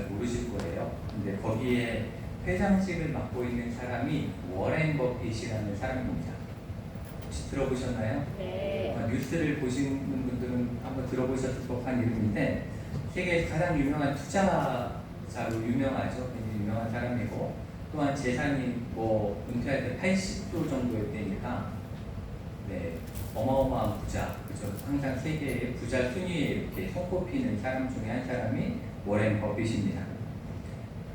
모르실 거예요. 근데 거기에 회장직을 맡고 있는 사람이 워렌 버핏이라는 사람입니다. 혹시 들어보셨나요? 네. 뉴스를 보시는 분들은 한번 들어보셨을 법한 이름인데 세계에서 가장 유명한 투자자로 유명하죠. 굉장히 유명한 사람이고 또한 재산이 은퇴할 때 80조 정도의 때니까 네, 어마어마한 부자, 그죠? 항상 세계의 부자 순위에 이렇게 손꼽히는 사람 중에 한 사람이 워렌 버핏입니다.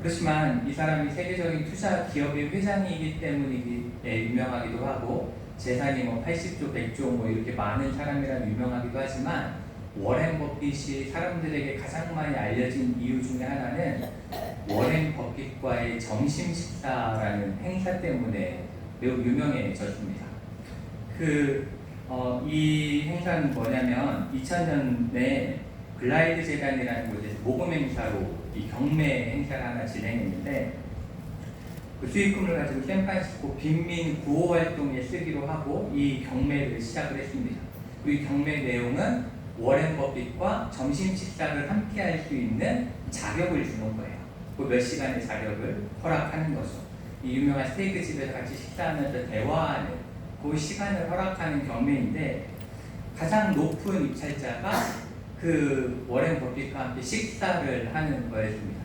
그렇지만 이 사람이 세계적인 투자 기업의 회장이기 때문에 유명하기도 하고 재산이 80조, 100조 이렇게 많은 사람이라 유명하기도 하지만 워렌 버핏이 사람들에게 가장 많이 알려진 이유 중에 하나는 워렌 버핏과의 점심 식사라는 행사 때문에 매우 유명해졌습니다. 이 행사는 뭐냐면 2000년에 글라이드 재단이라는 곳에서 모금 행사로 이 경매 행사를 하나 진행했는데 그 수익금을 가지고 샌프란시스코 빈민 구호 활동에 쓰기로 하고 이 경매를 시작을 했습니다. 이 경매 내용은 워렌 버핏과 점심 식사를 함께 할 수 있는 자격을 주는 거예요. 그 몇 시간의 자격을 허락하는 거죠. 이 유명한 스테이크 집에서 같이 식사하면서 대화하는 그 시간을 허락하는 경매인데 가장 높은 입찰자가 그 워렌 버핏과 함께 식사를 하는 거였습니다.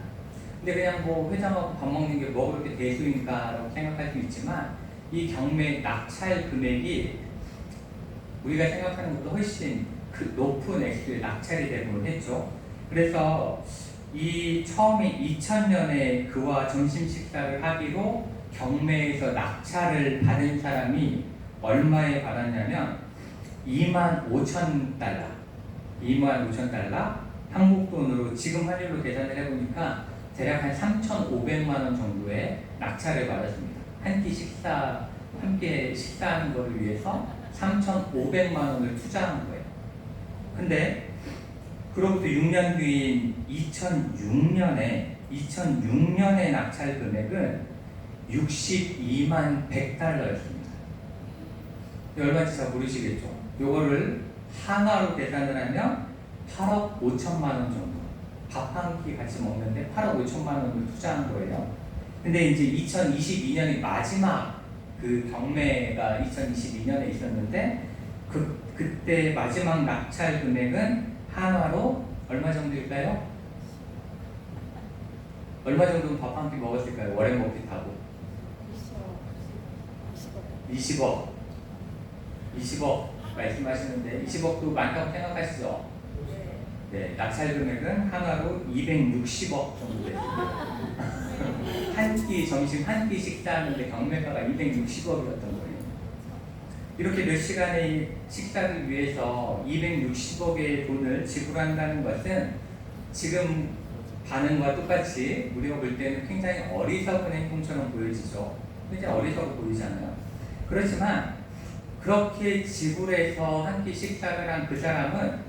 근데 그냥 회장하고 밥 먹는 게 그렇게 대수인가라고 생각할 수 있지만 이 경매 낙찰 금액이 우리가 생각하는 것보다 훨씬 높은 액수의 낙찰이 되곤 했죠. 그래서 처음에 2000년에 그와 점심 식사를 하기로 경매에서 낙찰을 받은 사람이 얼마에 받았냐면 25,000달러, 25,000달러, 한국 돈으로 지금 환율로 계산을 해보니까 대략 한 3,500만 원 정도의 낙찰을 받았습니다. 함께 식사하는 것을 위해서 3,500만 원을 투자한 거예요. 근데 그로부터 6년 뒤인 2006년에 낙찰 금액은 62만 100달러였습니다. 얼마인지 잘 모르시겠죠? 요거를 한화로 계산을 하면 8억 5천만 원 정도. 밥 한 끼 같이 먹는데 8억 5천만 원을 투자한 거예요. 근데 이제 2022년이 마지막 그 경매가 2022년에 있었는데 그때 마지막 낙찰 금액은 한화로 얼마 정도일까요? 얼마 정도는 밥 한 끼 먹었을까요? 워렌 버핏하고 20억 말씀하시는데 20억도 많다고 생각하시죠? 네, 낙찰 금액은 한화로 260억 정도 됐습니다. 점심 한 끼 식사하는데 경매가가 260억이었던 거예요. 이렇게 몇 시간의 식사를 위해서 260억의 돈을 지불한다는 것은 지금 반응과 똑같이 우리가 볼 때는 굉장히 어리석은 행동처럼 보여지죠. 굉장히 어리석어 보이잖아요. 그렇지만 그렇게 지불해서 한 끼 식사를 한 그 사람은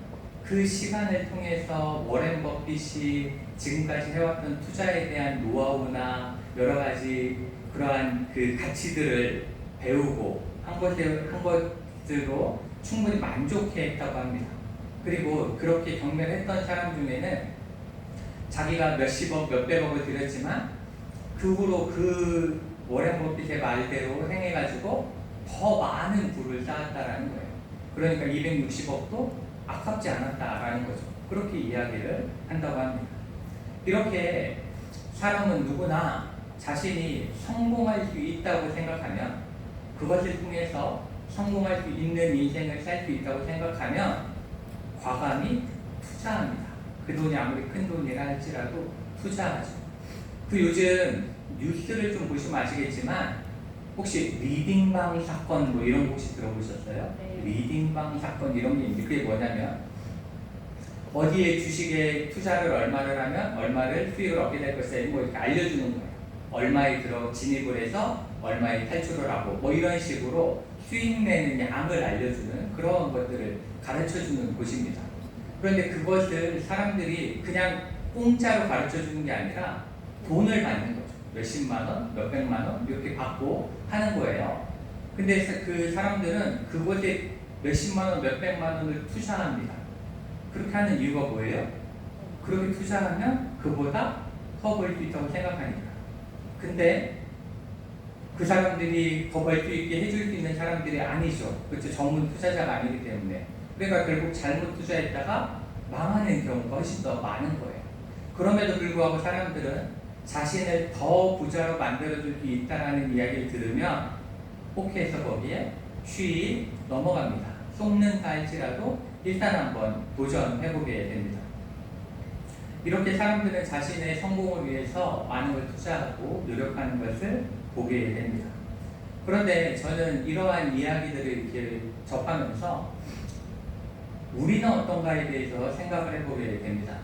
그 시간을 통해서 워렌 버핏이 지금까지 해왔던 투자에 대한 노하우나 여러 가지 그러한 그 가치들을 배우고 한 것으로 충분히 만족해했다고 합니다. 그리고 그렇게 경매를 했던 사람 중에는 자기가 몇십억, 몇백억을 들였지만 그 후로 그 워렌 버핏의 말대로 행해가지고 더 많은 부를 쌓았다라는 거예요. 그러니까 260억도 아깝지 않았다라는 거죠. 그렇게 이야기를 한다고 합니다. 이렇게 사람은 누구나 자신이 성공할 수 있다고 생각하면 그것을 통해서 성공할 수 있는 인생을 살 수 있다고 생각하면 과감히 투자합니다. 그 돈이 아무리 큰 돈이라 할지라도 투자하죠. 요즘 뉴스를 좀 보시면 아시겠지만 혹시 리딩방 사건 이런 거 혹시 들어보셨어요? 네. 리딩방 사건 이런 게 있는데 그게 뭐냐면 어디에 주식에 투자를 얼마를 하면 얼마를 수익을 얻게 될 것이다 이렇게 알려주는 거예요. 얼마에 진입을 해서 얼마에 탈출을 하고 이런 식으로 수익 내는 양을 알려주는 그런 것들을 가르쳐주는 곳입니다. 그런데 그것을 사람들이 그냥 공짜로 가르쳐주는 게 아니라 돈을 받는 거죠. 몇십만 원, 몇백만 원 이렇게 받고 하는 거예요. 근데 그 사람들은 그곳에 몇십만 원, 몇백만 원을 투자합니다. 그렇게 하는 이유가 뭐예요? 그렇게 투자하면 그보다 커 보일 수 있다고 생각하니까. 근데 그 사람들이 더 벌 수 있게 해줄 수 있는 사람들이 아니죠. 그렇죠. 전문 투자자가 아니기 때문에. 그러니까 결국 잘못 투자했다가 망하는 경우가 훨씬 더 많은 거예요. 그럼에도 불구하고 사람들은 자신을 더 부자로 만들어줄 수 있다는 이야기를 들으면 혹해서 거기에 쉬이 넘어갑니다. 속는다 할지라도 일단 한번 도전해보게 됩니다. 이렇게 사람들은 자신의 성공을 위해서 많은 걸 투자하고 노력하는 것을 보게 됩니다. 그런데 저는 이러한 이야기들을 이렇게 접하면서 우리는 어떤가에 대해서 생각을 해보게 됩니다.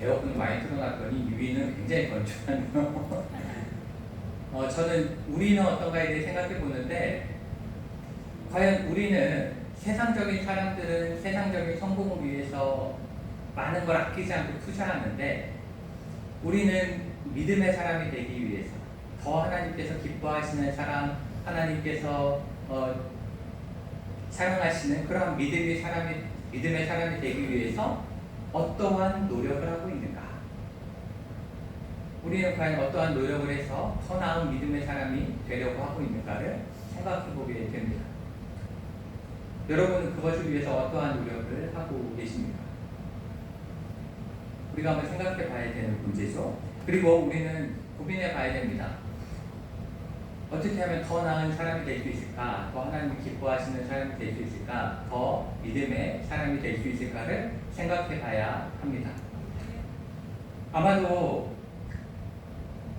에어컨을 많이 틀어놨더니 유리는 굉장히 건조하네요. 저는 우리는 어떤가에 대해 생각해 보는데, 과연 우리는 세상적인 사람들은 세상적인 성공을 위해서 많은 걸 아끼지 않고 투자하는데, 우리는 믿음의 사람이 되기 위해서 더 하나님께서 기뻐하시는 사람, 하나님께서 사랑하시는 그런 믿음의 사람이 되기 위해서 어떠한 노력을 하고 있는가? 우리는 과연 어떠한 노력을 해서 더 나은 믿음의 사람이 되려고 하고 있는가를 생각해 보게 됩니다. 여러분은 그것을 위해서 어떠한 노력을 하고 계십니까? 우리가 한번 생각해 봐야 되는 문제죠. 그리고 우리는 고민해 봐야 됩니다. 어떻게 하면 더 나은 사람이 될 수 있을까? 더 하나님을 기뻐하시는 사람이 될 수 있을까? 더 믿음의 사람이 될 수 있을까를 생각해 봐야 합니다. 아마도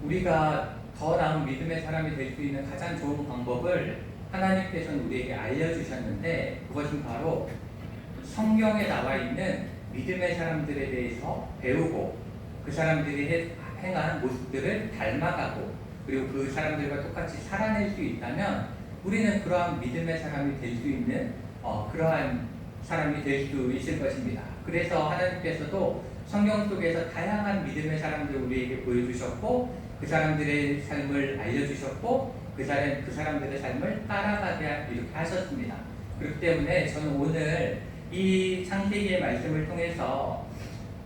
우리가 더 나은 믿음의 사람이 될 수 있는 가장 좋은 방법을 하나님께서는 우리에게 알려주셨는데, 그것은 바로 성경에 나와 있는 믿음의 사람들에 대해서 배우고 그 사람들이 행한 모습들을 닮아가고, 그리고 그 사람들과 똑같이 살아낼 수 있다면 우리는 그러한 믿음의 사람이 될 수 있는 그러한 사람이 될 수 있을 것입니다. 그래서 하나님께서도 성경 속에서 다양한 믿음의 사람들을 우리에게 보여주셨고, 그 사람들의 삶을 알려주셨고, 그 사람들의 삶을 따라가게 이렇게 하셨습니다. 그렇기 때문에 저는 오늘 이 창세기의 말씀을 통해서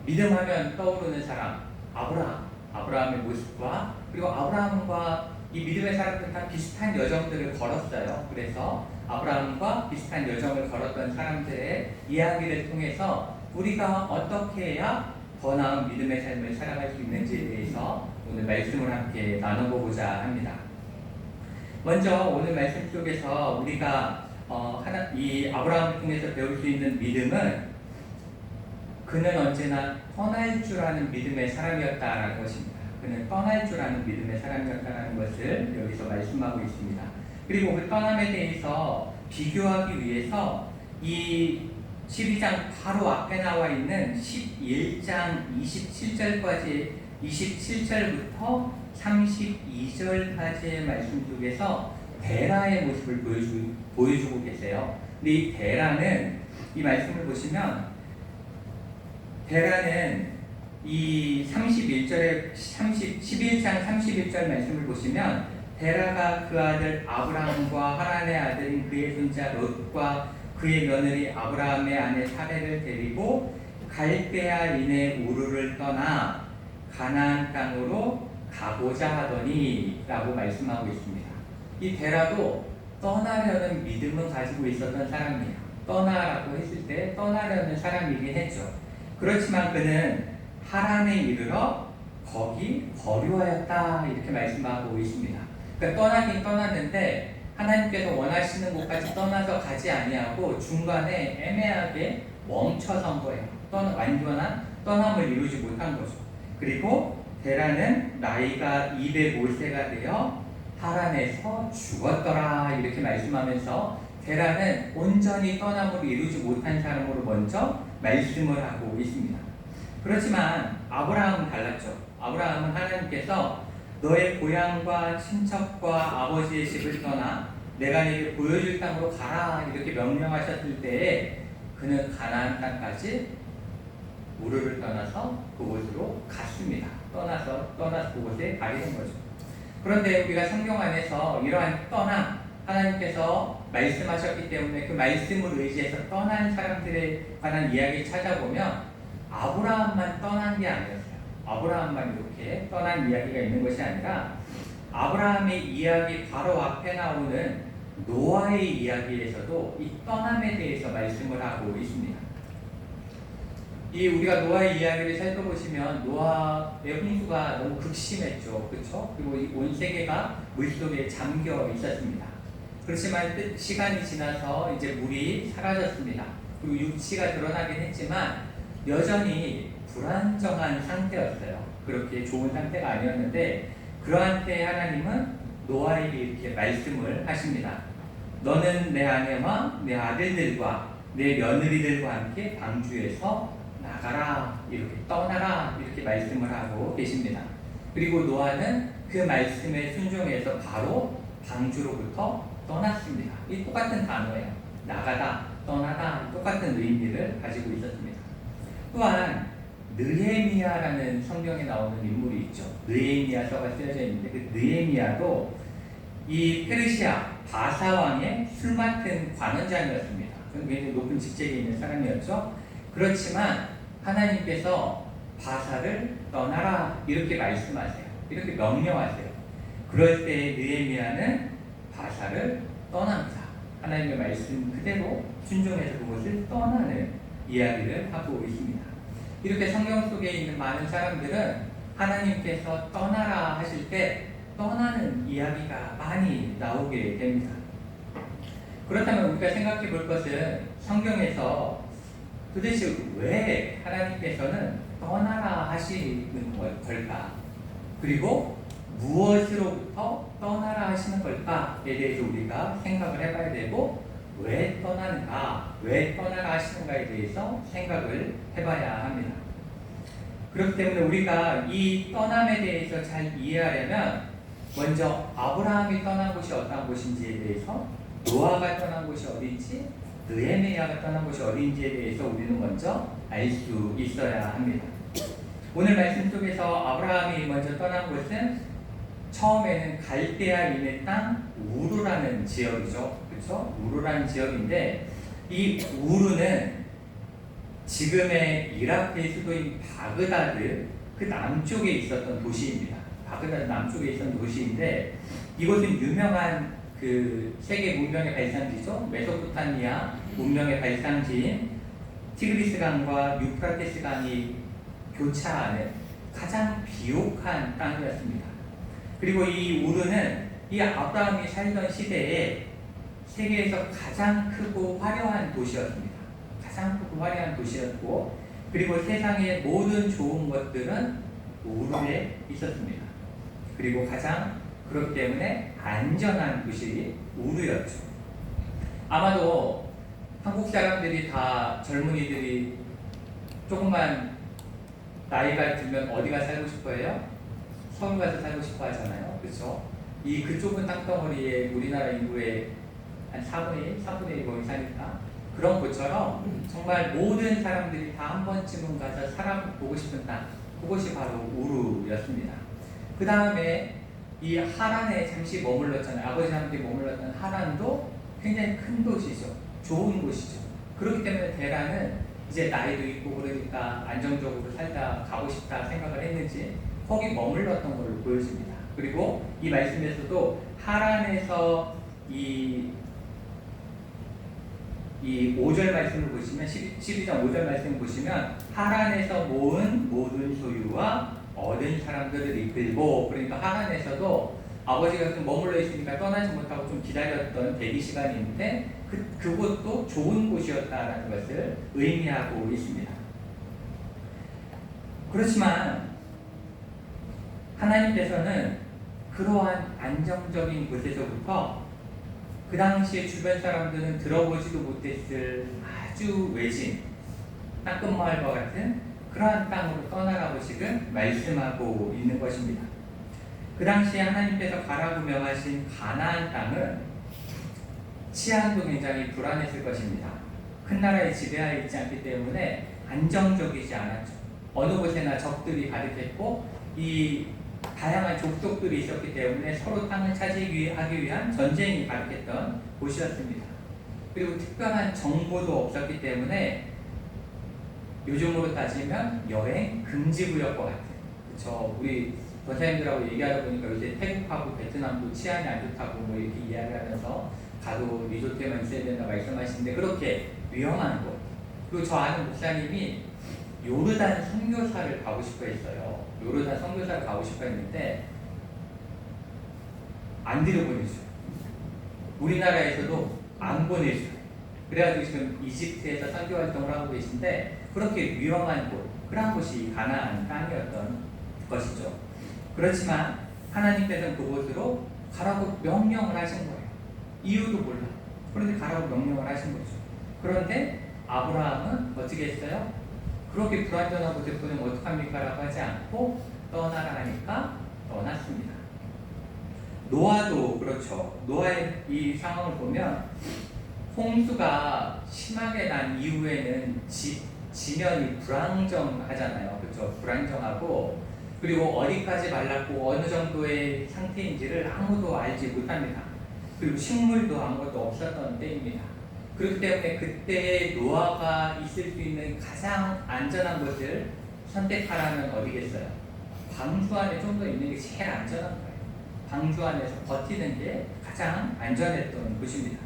믿음하면 떠오르는 사람, 아브라함의 모습과, 그리고 아브라함과 이 믿음의 사람들은 다 비슷한 여정들을 걸었어요. 그래서 아브라함과 비슷한 여정을 걸었던 사람들의 이야기를 통해서 우리가 어떻게 해야 더 나은 믿음의 삶을 살아갈 수 있는지에 대해서 오늘 말씀을 함께 나눠보고자 합니다. 먼저 오늘 말씀 속에서 우리가 이 아브라함을 통해서 배울 수 있는 믿음은, 그는 언제나 떠날 줄 아는 믿음의 사람이었다라는 것입니다. 그는 떠날 줄 아는 믿음의 사람이었다는 것을 여기서 말씀하고 있습니다. 그리고 그 떠남에 대해서 비교하기 위해서 이 12장 바로 앞에 나와 있는 11장 27절부터 32절까지의 말씀 속에서 데라의 모습을 보여주고 계세요. 근데 이 데라는, 이 말씀을 보시면 데라는 이 11장 31절 말씀을 보시면, 데라가 그 아들 아브라함과 하란의 아들인 그의 손자 롯과 그의 며느리 아브라함의 아내 사레를 데리고 갈대아인의 우르를 떠나 가나안 땅으로 가고자 하더니 라고 말씀하고 있습니다. 이 데라도 떠나려는 믿음은 가지고 있었던 사람이에요. 떠나라고 했을 때 떠나려는 사람이긴 했죠. 그렇지만 그는 하란에 이르러 거기 거류하였다 이렇게 말씀하고 있습니다. 그러니까 떠나긴 떠났는데 하나님께서 원하시는 곳까지 떠나서 가지 아니하고 중간에 애매하게 멈춰선 거예요. 완전한 떠남을 이루지 못한 거죠. 그리고 데라는 나이가 205세가 되어 하란에서 죽었더라 이렇게 말씀하면서 데라는 온전히 떠남을 이루지 못한 사람으로 먼저 말씀을 하고 있습니다. 그렇지만 아브라함은 달랐죠. 아브라함은 하나님께서 너의 고향과 친척과 아버지의 집을 떠나 내가 네게 보여줄 땅으로 가라 이렇게 명령하셨을 때에 그는 가나안 땅까지 우르를 떠나서 그곳으로 갔습니다. 떠나서 그곳에 가게 된 거죠. 그런데 우리가 성경 안에서 이러한 떠남, 하나님께서 말씀하셨기 때문에 그 말씀을 의지해서 떠난 사람들에 관한 이야기를 찾아보면 아브라함만 떠난 게 아니었어요. 아브라함만 이렇게 떠난 이야기가 있는 것이 아니라 아브라함의 이야기 바로 앞에 나오는 노아의 이야기에서도 이 떠남에 대해서 말씀을 하고 있습니다. 이 우리가 노아의 이야기를 살펴보시면 노아의 홍수가 너무 극심했죠. 그렇죠? 그리고 온 세계가 물속에 잠겨 있었습니다. 그렇지만 시간이 지나서 이제 물이 사라졌습니다. 그리고 육지가 드러나긴 했지만 여전히 불안정한 상태였어요. 그렇게 좋은 상태가 아니었는데 그러한 때 하나님은 노아에게 이렇게 말씀을 하십니다. 너는 내 아내와 내 아들들과 내 며느리들과 함께 방주에서 나가라, 이렇게 떠나라, 이렇게 말씀을 하고 계십니다. 그리고 노아는 그 말씀에 순종해서 바로 방주로부터 떠났습니다. 이 똑같은 단어예요. 나가다, 떠나다, 똑같은 의미를 가지고 있었습니다. 또한 느헤미야라는 성경에 나오는 인물이 있죠. 느헤미야서가 쓰여져 있는데 그 느헤미야도 이 페르시아 바사왕의 술 맡은 관원장이었습니다. 그는 굉장히 높은 직책에 있는 사람이었죠. 그렇지만 하나님께서 바사를 떠나라 이렇게 말씀하세요. 이렇게 명령하세요. 그럴 때 느헤미야는 바사를 떠납니다. 하나님의 말씀 그대로 순종해서 그것을 떠나는 이야기를 하고 있습니다. 이렇게 성경 속에 있는 많은 사람들은 하나님께서 떠나라 하실 때 떠나는 이야기가 많이 나오게 됩니다. 그렇다면 우리가 생각해 볼 것은 성경에서 도대체 왜 하나님께서는 떠나라 하시는 걸까? 그리고 무엇으로부터 떠나라 하시는 걸까에 대해서 우리가 생각을 해봐야 되고 왜 떠나는가, 왜 떠나라 하시는가에 대해서 생각을 해봐야 합니다. 그렇기 때문에 우리가 이 떠남에 대해서 잘 이해하려면 먼저 아브라함이 떠난 곳이 어떤 곳인지에 대해서, 노아가 떠난 곳이 어딘지, 느헤미야가 떠난 곳이 어딘지에 대해서 우리는 먼저 알 수 있어야 합니다. 오늘 말씀 속에서 아브라함이 먼저 떠난 곳은 처음에는 갈대아인의 땅 우르라는 지역이죠. 그렇죠? 우르라는 지역인데 이 우르는 지금의 이라크의 수도인 바그다드 그 남쪽에 있었던 도시입니다. 바그다드 남쪽에 있었던 도시인데 이곳은 유명한 그 세계 문명의 발상지죠. 메소포타미아 문명의 발상지인 티그리스강과 유프라테스 강이 교차하는 가장 비옥한 땅이었습니다. 그리고 이 우르는 이 아브라함이 살던 시대에 세계에서 가장 크고 화려한 도시였습니다. 가장 크고 화려한 도시였고, 그리고 세상의 모든 좋은 것들은 우르에 있었습니다. 그리고 가장 그렇기 때문에 안전한 곳이 우르였죠. 아마도 한국 사람들이 다 젊은이들이 조금만 나이가 들면 어디가 살고 싶어해요? 서울 가서 살고 싶어 하잖아요. 그렇죠? 이 좁은 땅덩어리에 우리나라 인구의 한 4분의 1, 4분의 1 거기 사니까 그런 곳처럼 정말 모든 사람들이 다 한 번쯤은 가서 살아보고 싶은 땅, 그곳이 바로 우르였습니다. 그 다음에 이 하란에 잠시 머물렀잖아요. 아버지와 함께 머물렀던 하란도 굉장히 큰 도시죠. 좋은 곳이죠. 그렇기 때문에 데라는 이제 나이도 있고 그러니까 안정적으로 살다 가고 싶다 생각을 했는지 거기 머물렀던 걸로 보여집니다. 그리고 이 말씀에서도 하란에서 이 5절 말씀을 보시면 12장 5절 말씀을 보시면 하란에서 모은 모든 소유와 얻은 사람들을 이끌고, 그러니까 하란에서도 아버지가 좀 머물러 있으니까 떠나지 못하고 좀 기다렸던 대기 시간이 있는데 그곳도 좋은 곳이었다는 것을 의미하고 있습니다. 그렇지만 하나님께서는 그러한 안정적인 곳에서부터 그 당시에 주변 사람들은 들어보지도 못했을 아주 외진 땅끝마을과 같은 그러한 땅으로 떠나라고 지금 말씀하고 있는 것입니다. 그 당시에 하나님께서 가라고 명하신 가나안 땅은 치안도 굉장히 불안했을 것입니다. 큰 나라의 지배하에 있지 않기 때문에 안정적이지 않았죠. 어느 곳에나 적들이 가득했고 이 다양한 족속들이 있었기 때문에 서로 땅을 차지하기 위한 전쟁이 가득했던 곳이었습니다. 그리고 특별한 정보도 없었기 때문에 요즘으로 따지면 여행 금지구역과 같은, 그쵸? 우리 권사님들하고 얘기하다 보니까 요새 태국하고 베트남도 치안이 안 좋다고 뭐 이렇게 이야기하면서 가도 리조트에만 있어야 된다 말씀하시는데 그렇게 위험한 곳. 그리고 저 아는 목사님이 요르단 선교사를 가고 싶어 했어요. 요르단 선교사를 가고 싶어 했는데 안 들여보내줘요. 우리나라에서도 안 보내줘요. 그래가지고 지금 이집트에서 선교 활동을 하고 계신데 그렇게 위험한 곳, 그런 곳이 가나안 땅이었던 것이죠. 그렇지만 하나님께서는 그곳으로 가라고 명령을 하신 거예요. 이유도 몰라. 그런데 가라고 명령을 하신 거죠. 그런데 아브라함은 어떻게 했어요? 그렇게 불안전한 곳에 보내면 어떡합니까? 라고 하지 않고 떠나라 하니까 떠났습니다. 노아도 그렇죠. 노아의 이 상황을 보면 홍수가 심하게 난 이후에는 지면이 불안정하잖아요. 그렇죠? 불안정하고 그리고 어디까지 말랐고 어느 정도의 상태인지를 아무도 알지 못합니다. 그리고 식물도 아무것도 없었던 때입니다. 그렇기 때문에 그때 노아가 있을 수 있는 가장 안전한 곳을 선택하라면 어디겠어요? 방주 안에 좀 더 있는 게 제일 안전한 거예요. 방주 안에서 버티는 게 가장 안전했던 곳입니다.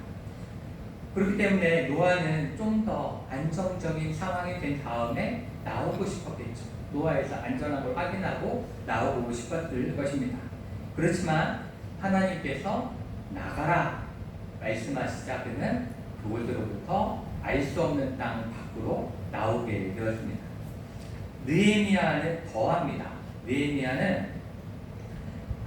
그렇기 때문에 노아는 좀 더 안정적인 상황이 된 다음에 나오고 싶었겠죠. 노아에서 안전한 걸 확인하고 나오고 싶었을 것입니다. 그렇지만 하나님께서 나가라 말씀하시자 그는 그곳으로부터 알 수 없는 땅 밖으로 나오게 되었습니다. 느헤미야는 더합니다. 느헤미야는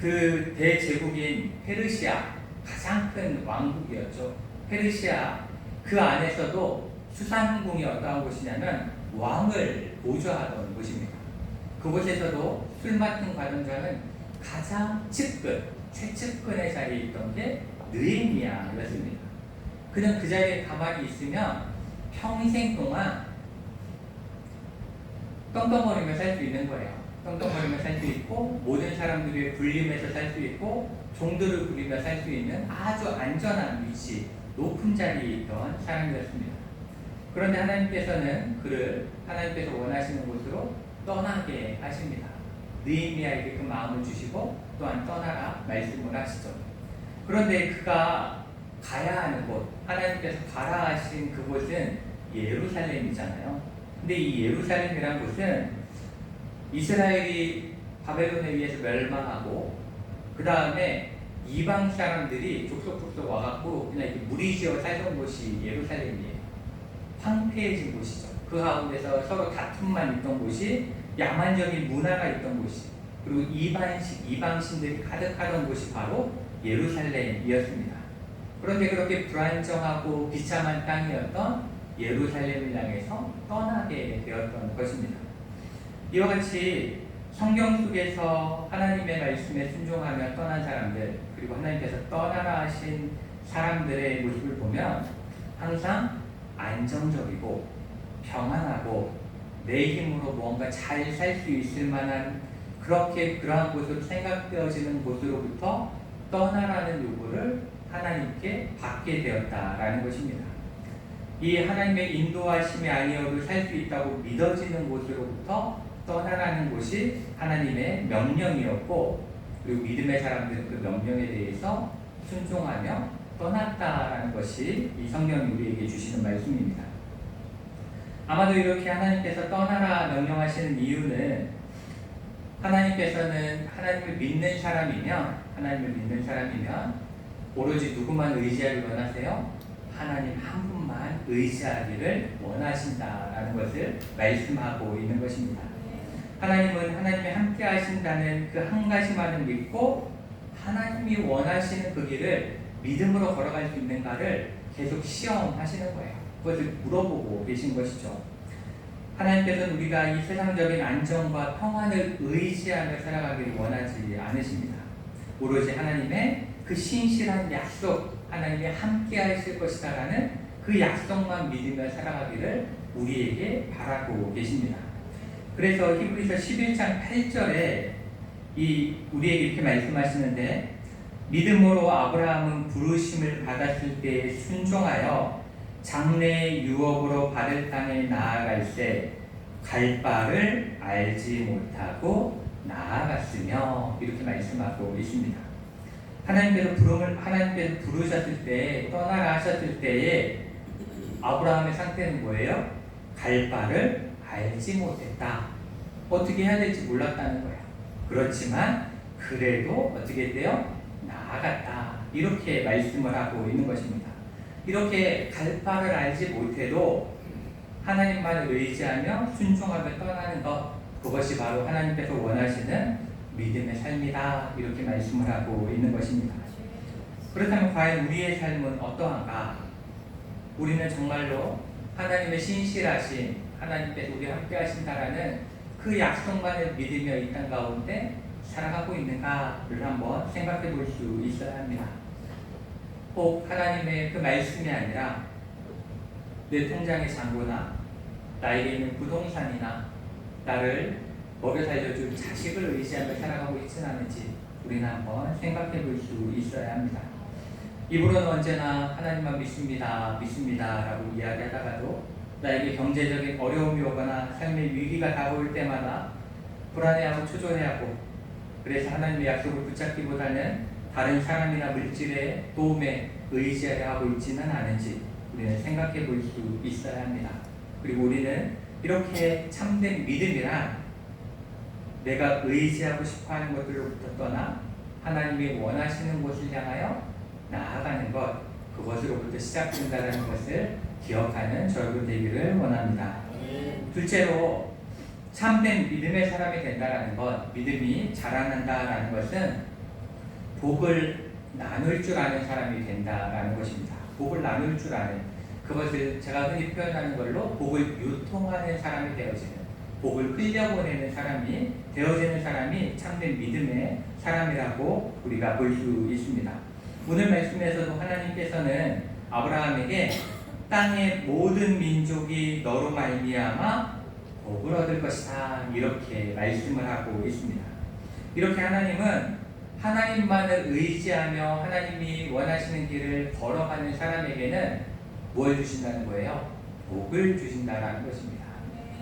그 대제국인 페르시아 가장 큰 왕국이었죠. 페르시아 그 안에서도 수산궁이 어떠한 곳이냐면 왕을 보좌하던 곳입니다. 그곳에서도 술 맡은 관원장은 가장 측근, 최측근의 자리에 있던 게 느헤미야였습니다. 그는 그 자리에 가만히 있으면 평생 동안 떵떵거리며 살 수 있는 거예요. 떵떵거리며 살 수 있고 모든 사람들의 불림에서 살 수 있고 종들을 부리며 살 수 있는 아주 안전한 위치, 높은 자리에 있던 사람이었습니다. 그런데 하나님께서는 그를 하나님께서 원하시는 곳으로 떠나게 하십니다. 느헤미야에게 그 마음을 주시고 또한 떠나라 말씀을 하시죠. 그런데 그가 가야 하는 곳, 하나님께서 가라 하신 그곳은 예루살렘이잖아요. 근데 이 예루살렘이라는 곳은 이스라엘이 바벨론에 의해서 멸망하고 그 다음에 이방 사람들이 족속족속 와갖고 그냥 이렇게 무리지어 살던 곳이 예루살렘이에요. 황폐해진 곳이죠. 그 가운데서 서로 다툼만 있던 곳이, 야만적인 문화가 있던 곳이, 그리고 이방신들이 가득하던 곳이 바로 예루살렘이었습니다. 그런데 그렇게 불안정하고 비참한 땅이었던 예루살렘을 향해서 떠나게 되었던 것입니다. 이와 같이 성경 속에서 하나님의 말씀에 순종하며 떠난 사람들, 그리고 하나님께서 떠나라 하신 사람들의 모습을 보면 항상 안정적이고 평안하고 내 힘으로 무언가 잘 살 수 있을 만한 그러한 곳으로 생각되어지는 곳으로부터 떠나라는 요구를 하나님께 받게 되었다라는 것입니다. 이 하나님의 인도하심이 아니어도 살 수 있다고 믿어지는 곳으로부터 떠나라는 곳이 하나님의 명령이었고, 그리고 믿음의 사람들은 그 명령에 대해서 순종하며 떠났다라는 것이 이 성경이 우리에게 주시는 말씀입니다. 아마도 이렇게 하나님께서 떠나라 명령하시는 이유는 하나님께서는 하나님을 믿는 사람이면 오로지 누구만 의지하기를 원하세요? 하나님 한 분만 의지하기를 원하신다라는 것을 말씀하고 있는 것입니다. 하나님은 하나님이 함께 하신다는 그 한 가지만을 믿고 하나님이 원하시는 그 길을 믿음으로 걸어갈 수 있는가를 계속 시험하시는 거예요. 그것을 물어보고 계신 것이죠. 하나님께서는 우리가 이 세상적인 안정과 평안을 의지하며 살아가기를 원하지 않으십니다. 오로지 하나님의 그 신실한 약속, 하나님이 함께 하실 것이다라는 그 약속만 믿으며 살아가기를 우리에게 바라고 계십니다. 그래서 히브리서 11장 8절에 우리에게 이렇게 말씀하시는데 믿음으로 아브라함은 부르심을 받았을 때 순종하여 장래의 유업으로 받을 땅에 나아갈 때 갈 바를 알지 못하고 나아갔으며 이렇게 말씀하고 있습니다. 하나님께서 부르셨을 때 떠나라 하셨을 때에 아브라함의 상태는 뭐예요? 갈 바를 알지 못했다. 어떻게 해야 될지 몰랐다는 거예요. 그렇지만 그래도 어떻게 돼요? 나아갔다. 이렇게 말씀을 하고 있는 것입니다. 이렇게 갈 바를 알지 못해도 하나님만을 의지하며 순종하며 떠나는 것, 그것이 바로 하나님께서 원하시는 믿음의 삶이다. 이렇게 말씀을 하고 있는 것입니다. 그렇다면 과연 우리의 삶은 어떠한가? 우리는 정말로 하나님의 신실하신 하나님께서 우리와 함께 하신다라는 그 약속만을 믿으며 이 땅 가운데 살아가고 있는가를 한번 생각해 볼 수 있어야 합니다. 꼭 하나님의 그 말씀이 아니라 내 통장의 잔고나 나에게 있는 부동산이나 나를 먹여 살려줄 자식을 의지하며 살아가고 있지는 않은지 우리는 한번 생각해 볼 수 있어야 합니다. 입으로는 언제나 하나님만 믿습니다, 믿습니다 라고 이야기하다가도 나에게 경제적인 어려움이 오거나 삶의 위기가 다가올 때마다 불안해하고 초조해하고 그래서 하나님의 약속을 붙잡기보다는 다른 사람이나 물질의 도움에 의지하려 하고 있지는 않은지 우리는 생각해 볼 수 있어야 합니다. 그리고 우리는 이렇게 참된 믿음이란 내가 의지하고 싶어하는 것들로부터 떠나 하나님이 원하시는 곳을 향하여 나아가는 것, 그것으로부터 시작된다는 것을 기억하는 저희들 되기를 원합니다. 둘째로 참된 믿음의 사람이 된다는 것, 믿음이 자라난다라는 것은 복을 나눌 줄 아는 사람이 된다라는 것입니다. 복을 나눌 줄 아는, 그것을 제가 흔히 표현하는 걸로 복을 유통하는 사람이 되어지는, 복을 흘려보내는 사람이 되어지는 사람이 참된 믿음의 사람이라고 우리가 볼 수 있습니다. 오늘 말씀에서도 하나님께서는 아브라함에게 땅의 모든 민족이 너로 말미암아 복을 얻을 것이다 이렇게 말씀을 하고 있습니다. 이렇게 하나님은 하나님만을 의지하며 하나님이 원하시는 길을 걸어가는 사람에게는 뭘 주신다는 거예요? 복을 주신다라는 것입니다.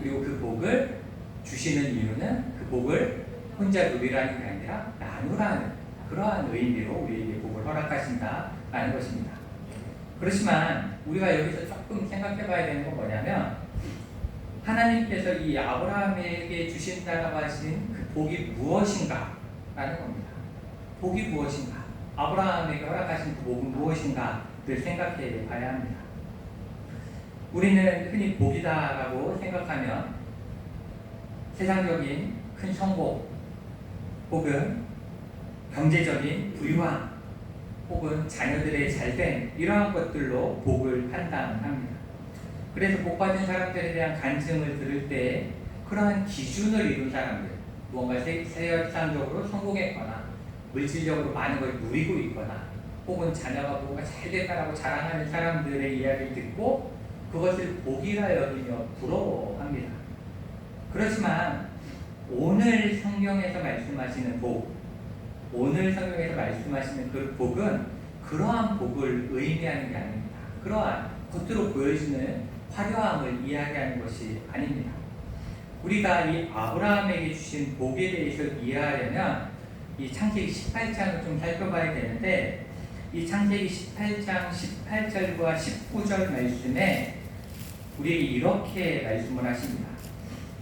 그리고 그 복을 주시는 이유는 그 복을 혼자 누리라는 게 아니라 나누라는 그러한 의미로 우리에게 복을 허락하신다라는 것입니다. 그렇지만 우리가 여기서 조금 생각해 봐야 되는 건 뭐냐면 하나님께서 이 아브라함에게 주신다고 하신 그 복이 무엇인가 라는 겁니다. 복이 무엇인가? 아브라함에게 허락하신 그 복은 무엇인가를 생각해 봐야 합니다. 우리는 흔히 복이다라고 생각하면 세상적인 큰 성공 혹은 경제적인 부유함 혹은 자녀들의 잘됨 이러한 것들로 복을 판단합니다. 그래서 복받은 사람들에 대한 간증을 들을 때 그러한 기준을 이룬 사람들, 무언가 세상적으로 성공했거나 물질적으로 많은 걸 누리고 있거나 혹은 자녀가 뭔가 잘 됐다라고 자랑하는 사람들의 이야기를 듣고 그것을 복이라 여기며 부러워합니다. 그렇지만 오늘 성경에서 말씀하시는 복, 오늘 성경에서 말씀하시는 그 복은 그러한 복을 의미하는 게 아닙니다. 그러한 겉으로 보여지는 화려함을 이야기하는 것이 아닙니다. 우리가 이 아브라함에게 주신 복에 대해서 이해하려면 이 창세기 18장을 좀 살펴봐야 되는데 이 창세기 18장 18절과 19절 말씀에 우리에게 이렇게 말씀을 하십니다.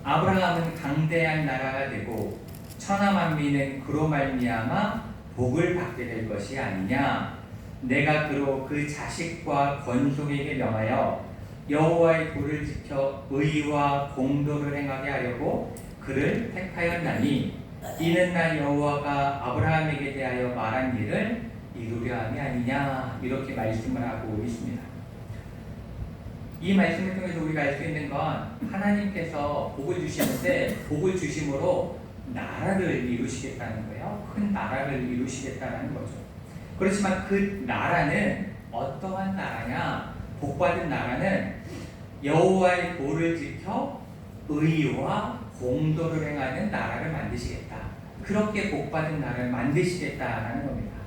아브라함은 강대한 나라가 되고 천하 만민은 그로 말미암아 복을 받게 될 것이 아니냐. 내가 그로 그 자식과 권속에게 명하여 여호와의 도를 지켜 의와 공도를 행하게 하려고 그를 택하였나니 이는 나 여호와가 아브라함에게 대하여 말한 일을 이루려 함이 아니냐. 이렇게 말씀을 하고 있습니다. 이 말씀을 통해서 우리가 알 수 있는 건 하나님께서 복을 주시는데 복을 주심으로 나라를 이루시겠다는 거예요. 큰 나라를 이루시겠다는 거죠. 그렇지만 그 나라는 어떠한 나라냐? 복받은 나라는 여호와의 도를 지켜 의와 공도를 행하는 나라를 만드시겠다. 그렇게 복받은 나라를 만드시겠다라는 겁니다.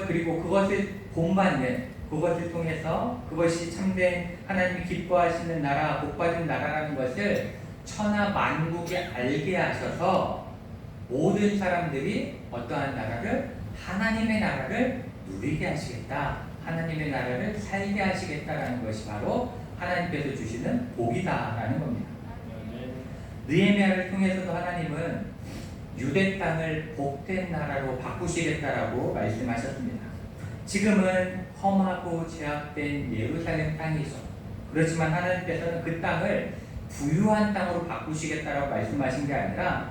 그리고 그것을 본받는, 그것을 통해서 그것이 참된 하나님이 기뻐하시는 나라, 복받은 나라라는 것을 천하 만국에 알게 하셔서 모든 사람들이 어떠한 나라를, 하나님의 나라를 누리게 하시겠다, 하나님의 나라를 살게 하시겠다라는 것이 바로 하나님께서 주시는 복이다라는 겁니다. 느헤미야를 통해서도 하나님은 유대 땅을 복된 나라로 바꾸시겠다라고 말씀하셨습니다. 지금은 험하고 제약된 예루살렘 땅이죠. 그렇지만 하나님께서는 그 땅을 부유한 땅으로 바꾸시겠다라고 말씀하신 게 아니라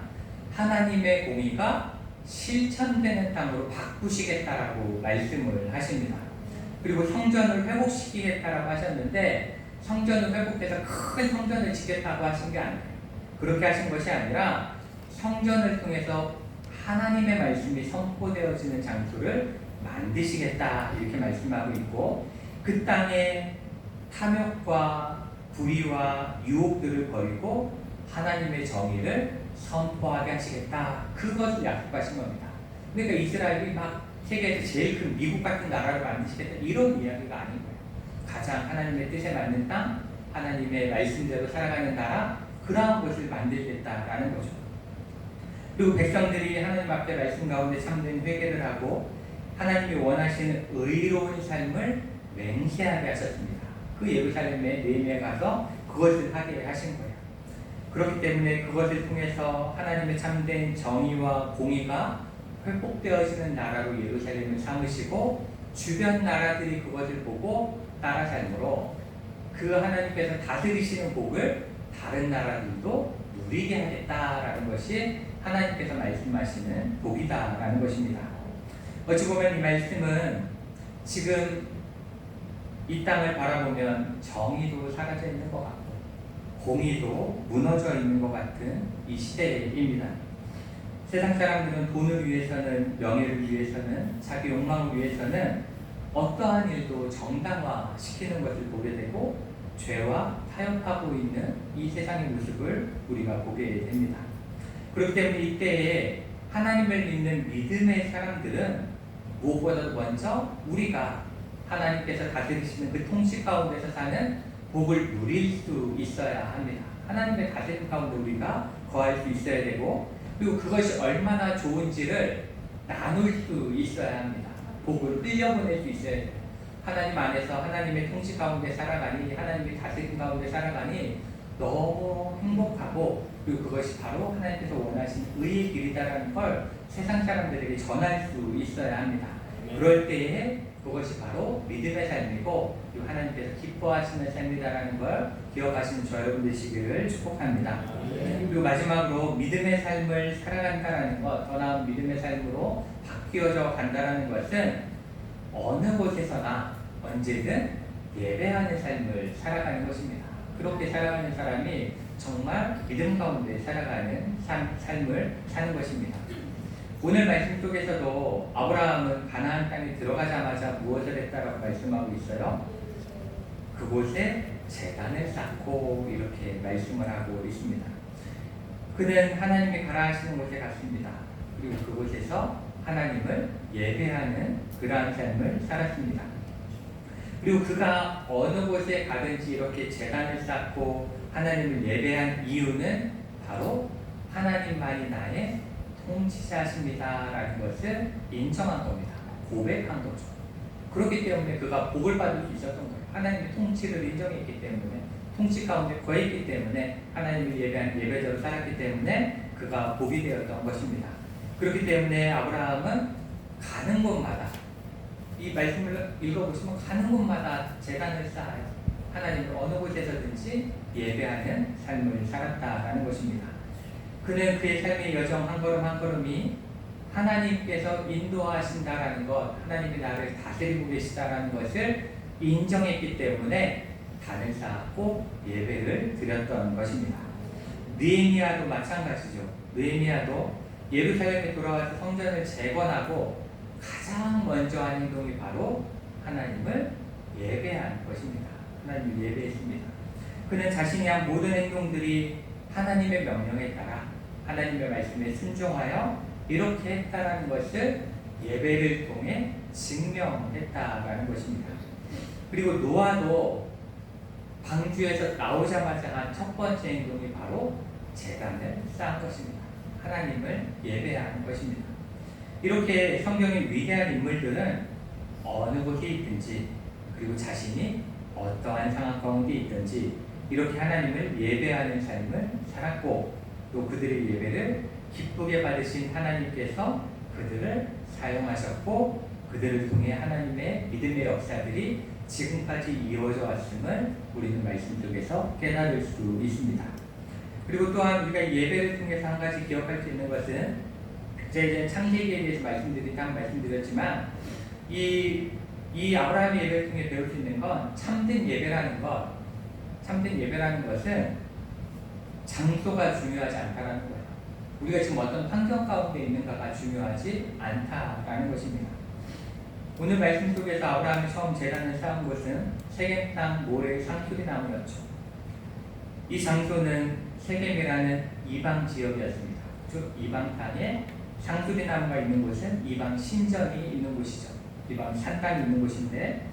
하나님의 공의가 실천되는 땅으로 바꾸시겠다라고 말씀을 하십니다. 그리고 성전을 회복시키겠다라고 하셨는데 성전을 회복해서 큰 성전을 짓겠다고 하신 게 아니에요. 그렇게 하신 것이 아니라 성전을 통해서 하나님의 말씀이 선포되어지는 장소를 만드시겠다 이렇게 말씀하고 있고, 그 땅에 탐욕과 불의와 유혹들을 버리고 하나님의 정의를 선포하게 하시겠다, 그것을 약속하신 겁니다. 그러니까 이스라엘이 막 세계에서 제일 큰 미국 같은 나라를 만드시겠다 이런 이야기가 아닌 거예요. 가장 하나님의 뜻에 맞는 땅, 하나님의 말씀대로 살아가는 나라, 그러한 것을 만들겠다라는 거죠. 그리고 백성들이 하나님 앞에 말씀 가운데 참된 회개를 하고 하나님이 원하시는 의로운 삶을 맹세하게 하셨습니다. 그 예루살렘에 느헤미야에 가서 그것을 하게 하신 거예요. 그렇기 때문에 그것을 통해서 하나님의 참된 정의와 공의가 회복되어지는 나라로 예루살렘을 삼으시고 주변 나라들이 그것을 보고 따라 삶으로 그 하나님께서 다스리시는 복을 다른 나라들도 누리게 하겠다라는 것이 하나님께서 말씀하시는 복이다라는 것입니다. 어찌 보면 이 말씀은 지금 이 땅을 바라보면 정의도 사라져 있는 것 같고 공의도 무너져 있는 것 같은 이 시대입니다. 세상 사람들은 돈을 위해서는, 명예를 위해서는, 자기 욕망을 위해서는 어떠한 일도 정당화시키는 것을 보게 되고 죄와 타협하고 있는 이 세상의 모습을 우리가 보게 됩니다. 그렇기 때문에 이때에 하나님을 믿는 믿음의 사람들은 무엇보다도 먼저 우리가 하나님께서 다스리시는 그 통치 가운데서 사는 복을 누릴 수 있어야 합니다. 하나님의 다스림 가운데 우리가 거할 수 있어야 되고, 그리고 그것이 얼마나 좋은지를 나눌 수 있어야 합니다. 복을 흘려보낼 수 있어야 돼요. 하나님 안에서 하나님의 통치 가운데 살아가니, 하나님의 다스림 가운데 살아가니 너무 행복하고, 그리고 그것이 바로 하나님께서 원하신 의의 길이다라는 걸 세상 사람들에게 전할 수 있어야 합니다. 그럴 때에 그것이 바로 믿음의 삶이고 하나님께서 기뻐하시는 삶이다라는 걸 기억하시는 저 여러분 되시기를 축복합니다. 그리고 마지막으로 믿음의 삶을 살아간다는 것, 더 나은 믿음의 삶으로 바뀌어져 간다는 것은 어느 곳에서나 언제든 예배하는 삶을 살아가는 것입니다. 그렇게 살아가는 사람이 정말 믿음 가운데 살아가는 삶을 사는 것입니다. 오늘 말씀 속에서도 아브라함은 가나안 땅에 들어가자마자 무엇을 했다라고 말씀하고 있어요? 그곳에 제단을 쌓고 이렇게 말씀을 하고 있습니다. 그는 하나님이 가라 하시는 곳에 갔습니다. 그리고 그곳에서 하나님을 예배하는 그러한 삶을 살았습니다. 그리고 그가 어느 곳에 가든지 이렇게 제단을 쌓고 하나님을 예배한 이유는 바로 하나님만이 나의 통치자십니다라는 것을 인정한 겁니다. 고백한 거죠. 그렇기 때문에 그가 복을 받을 수 있었던 거예요. 하나님의 통치를 인정했기 때문에, 통치 가운데 거했기 때문에, 하나님을 예배한 예배자로 살았기 때문에 그가 복이 되었던 것입니다. 그렇기 때문에 아브라함은 가는 곳마다, 이 말씀을 읽어보시면 가는 곳마다 제단을 쌓아요. 하나님을 어느 곳에서든지 예배하는 삶을 살았다라는 것입니다. 그는 그의 삶의 여정 한 걸음 한 걸음이 하나님께서 인도하신다라는 것, 하나님이 나를 다스리고 계시다라는 것을 인정했기 때문에 단을 쌓고 예배를 드렸던 것입니다. 느헤미야도 마찬가지죠. 느헤미야도 예루살렘에 돌아와서 성전을 재건하고 가장 먼저 한 행동이 바로 하나님을 예배한 것입니다. 하나님을 예배했습니다. 그는 자신이 한 모든 행동들이 하나님의 명령에 따라 하나님의 말씀에 순종하여 이렇게 했다라는 것을 예배를 통해 증명했다라는 것입니다. 그리고 노아도 방주에서 나오자마자 한 첫 번째 행동이 바로 제단을 쌓은 것입니다. 하나님을 예배하는 것입니다. 이렇게 성경의 위대한 인물들은 어느 곳에 있든지 그리고 자신이 어떠한 상황 가운데 있든지 이렇게 하나님을 예배하는 삶을 살았고 또 그들의 예배를 기쁘게 받으신 하나님께서 그들을 사용하셨고 그들을 통해 하나님의 믿음의 역사들이 지금까지 이루어져 왔음을 우리는 말씀 속에서 깨달을 수 있습니다. 그리고 또한 우리가 예배를 통해서 한 가지 기억할 수 있는 것은 제가 이제 창세기에 대해서 말씀드렸지만 이 아브라함의 예배를 통해 배울 수 있는 건 참된 예배라는 것은 장소가 중요하지 않다라는 거예요. 우리가 지금 어떤 환경 가운데 있는가가 중요하지 않다라는 것입니다. 오늘 말씀 속에서 아브라함이 처음 제단을 쌓은 곳은 세겜 땅 모래의 상수리 나무였죠. 이 장소는 세겜이라는 이방 지역이었습니다. 즉 이방 땅에 상수리 나무가 있는 곳은 이방 신전이 있는 곳이죠. 이방 산당이 있는 곳인데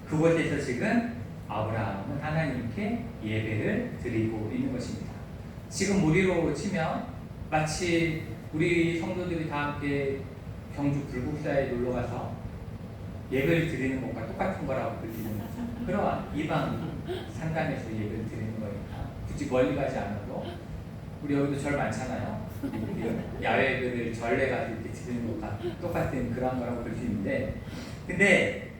그곳에서 지금 아브라함은 하나님께 예배를 드리고 있는 것입니다. 지금 우리로 치면 마치 우리 성도들이 다 함께 경주 불국사에 놀러가서 예배를 드리는 것과 똑같은 거라고 들리는 그러한 이방 산당에서 예배를 드리는 거니까 굳이 멀리 가지 않아도 우리 여기도 절 많잖아요. 야외 예배를 절에 가서 이렇게 드리는 것과 똑같은 그런 거라고 볼 수 있는데 근데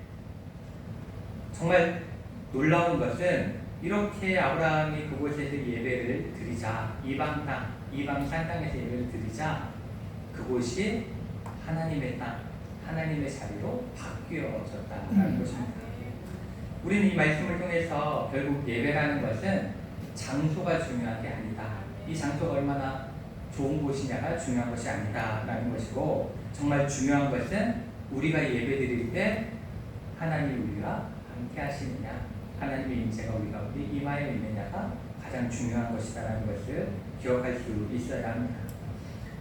정말 놀라운 것은 이렇게 아브라함이 그곳에서 예배를 드리자 이방 땅, 이방 산당에서 예배를 드리자 그곳이 하나님의 땅, 하나님의 자리로 바뀌어졌다는 것입니다. 우리는 이 말씀을 통해서 결국 예배라는 것은 장소가 중요한 게 아니다. 이 장소가 얼마나 좋은 곳이냐가 중요한 것이 아니다라는 것이고 정말 중요한 것은 우리가 예배드릴 때 하나님 우리와 함께 하시느냐 하나님의 인재가 우리 가운데 임하여 있느냐가 가장 중요한 것이다라는 것을 기억할 수 있어야 합니다.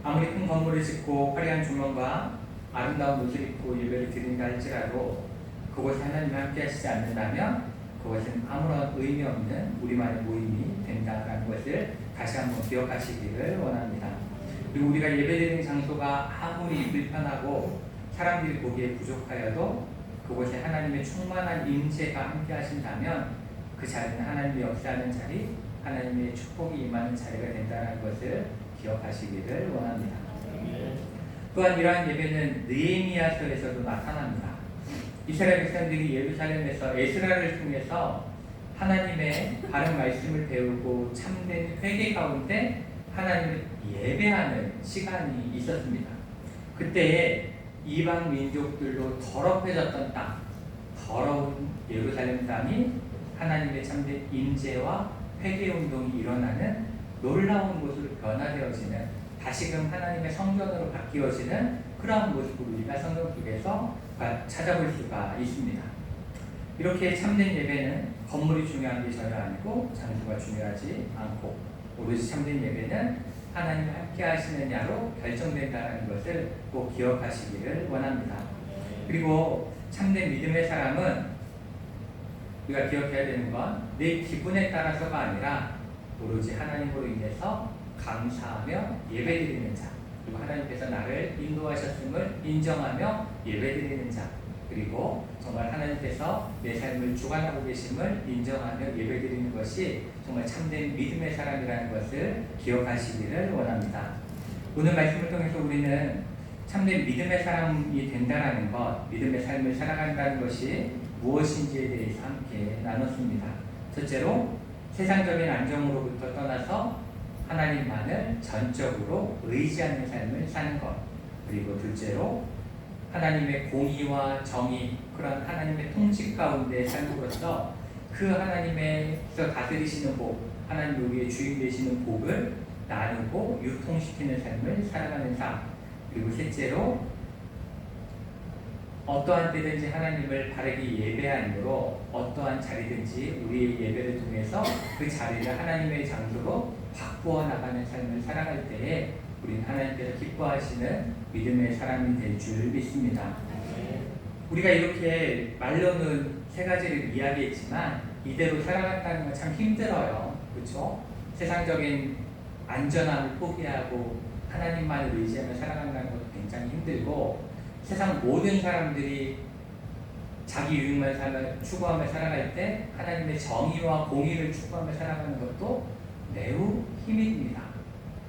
아무리 큰 건물을 짓고 화려한 조명과 아름다운 옷을 입고 예배를 드린다 할지라도 그곳에 하나님이 함께 하시지 않는다면 그것은 아무런 의미 없는 우리만의 모임이 된다는 것을 다시 한번 기억하시기를 원합니다. 그리고 우리가 예배드리는 장소가 아무리 불편하고 사람들이 보기에 부족하여도 그곳에 하나님의 충만한 임재가 함께 하신다면 그 자리는 하나님의 역사하는 자리, 하나님의 축복이 임하는 자리가 된다는 것을 기억하시기를 원합니다. 또한 이러한 예배는 느헤미야서에서도 나타납니다. 이스라엘 백성들이 예루살렘에서 에스라를 통해서 하나님의 바른 말씀을 배우고 참된 회개 가운데 하나님을 예배하는 시간이 있었습니다. 그때에 이방 민족들로 더럽혀졌던 땅, 더러운 예루살렘 땅이 하나님의 참된 임재와 회개 운동이 일어나는 놀라운 곳으로 변화되어지는 다시금 하나님의 성전으로 바뀌어지는 그러한 모습을 우리가 성경 속에서 찾아볼 수가 있습니다. 이렇게 참된 예배는 건물이 중요한 게 전혀 아니고 장소가 중요하지 않고 오로지 참된 예배는 하나님 함께 하시느냐로 결정된다는 것을 꼭 기억하시기를 원합니다. 그리고 참된 믿음의 사람은 우리가 기억해야 되는 건 내 기분에 따라서가 아니라 오로지 하나님으로 인해서 감사하며 예배드리는 자, 그리고 하나님께서 나를 인도하셨음을 인정하며 예배드리는 자, 그리고 정말 하나님께서 내 삶을 주관하고 계심을 인정하며 예배드리는 것이 정말 참된 믿음의 사람이라는 것을 기억하시기를 원합니다. 오늘 말씀을 통해서 우리는 참된 믿음의 사람이 된다는 것, 믿음의 삶을 살아간다는 것이 무엇인지에 대해서 함께 나눴습니다. 첫째로 세상적인 안정으로부터 떠나서 하나님만을 전적으로 의지하는 삶을 사는 것, 그리고 둘째로 하나님의 공의와 정의, 그런 하나님의 통치 가운데 삶으로써 그 하나님께서 다스리시는 복, 하나님 우리의 주인 되시는 복을 나누고 유통시키는 삶을 살아가는 삶, 그리고 셋째로 어떠한 때든지 하나님을 바르게 예배함으로 어떠한 자리든지 우리의 예배를 통해서 그 자리를 하나님의 장소로 바꾸어 나가는 삶을 살아갈 때에 우리는 하나님께서 기뻐하시는 믿음의 사람이 될 줄 믿습니다. 우리가 이렇게 말로는 세 가지를 이야기했지만 이대로 살아간다는 건 참 힘들어요. 그렇죠? 세상적인 안전함을 포기하고 하나님만을 의지하며 살아간다는 것도 굉장히 힘들고, 세상 모든 사람들이 자기 유익만 추구하며 살아갈 때 하나님의 정의와 공의를 추구하며 살아가는 것도 매우 힘이 듭니다.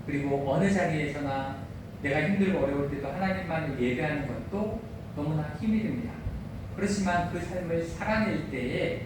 그리고 어느 자리에서나 내가 힘들고 어려울 때도 하나님만을 예배하는 것도 너무나 힘이 듭니다. 그렇지만 그 삶을 살아낼 때에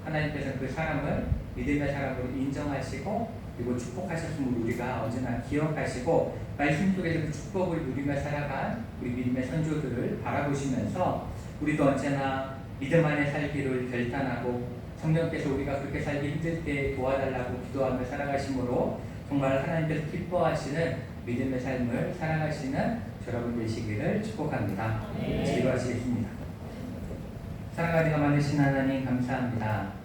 하나님께서 그 사람을 믿음의 사람으로 인정하시고 그리고 축복하셨음을 우리가 언제나 기억하시고 말씀 속에서 그 축복을 누리며 살아간 우리 믿음의 선조들을 바라보시면서 우리도 언제나 믿음 안에 살기를 결단하고 성령께서 우리가 그렇게 살기 힘들 때 도와달라고 기도하며 살아가심으로 정말 하나님께서 기뻐하시는 믿음의 삶을 살아가시는 여러분 되시기를 축복합니다. 기도하시겠습니다. 사랑하기가 많으신 하나님 감사합니다.